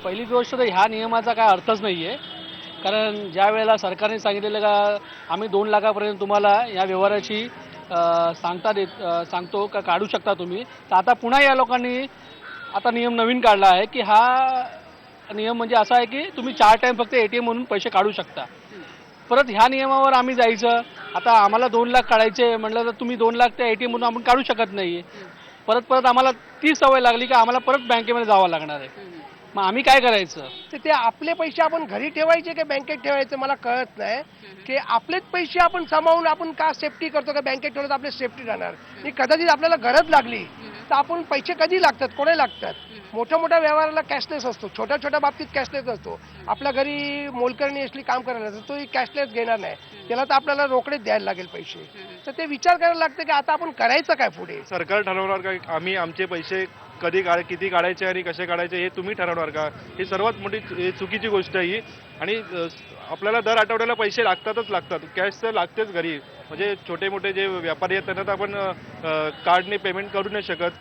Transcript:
पहिली गोष्ट तर ह्या नियमाचा काय अर्थच नाही आहे. कारण ज्या वेळेला सरकारने सांगितलेलं का आम्ही 2 लाखापर्यंत तुम्हाला या व्यवहाराची सांगतो का काढू शकता तुम्ही, तर आता पुन्हा या लोकांनी आता नियम नवीन काढला आहे की हा नियम म्हणजे असा आहे की तुम्ही 4 टाईम फक्त ATM म्हणून पैसे काढू शकता. परत ह्या नियमावर आम्ही जायचं. आता आम्हाला 2 लाख काढायचे म्हटलं तर तुम्ही 2 लाख त्या ATM मधून आपण काढू शकत नाही. परत परत आम्हाला ती सवय लागली की आम्हाला परत बँकेमध्ये जावं लागणार आहे. मग आम्ही काय करायचं? तर ते आपले पैसे आपण घरी ठेवायचे की बँकेत ठेवायचे मला कळत नाही. की आपलेच पैसे आपण सांभाळून आपण का सेफ्टी करतो का बँकेत ठेवलं तर आपली सेफ्टी राहणार. आणि कदाचित आपल्याला गरज लागली तर आपण पैसे कधी लागतात कोणी लागतात. मोठ्या मोठ्या व्यवहाराला कॅशलेस असतो, छोट्या छोट्या बाबतीत कॅशलेस असतो. आपल्या घरी मोलकरणी असली काम करायला तर तो कॅशलेस घेणार नाही, त्याला तर आपल्याला रोकडेच द्यायला लागेल पैसे. तर ते विचार करायला लागतं की आता आपण करायचं काय पुढे. सरकार ठरवणार का आम्ही आमचे पैसे कधी किती काढायचे आणि कसे काढायचे हे तुम्ही ठरवणार का? ही सर्वात मोठी चुकीची गोष्ट आहे ही. आणि आपल्याला दर आठवड्याला पैसे लागतातच लागतात. कॅश तर लागतेच घरी. म्हणजे छोटे मोठे जे व्यापारी आहेत त्यांना तर आपण कार्डने पेमेंट करू नाही शकत.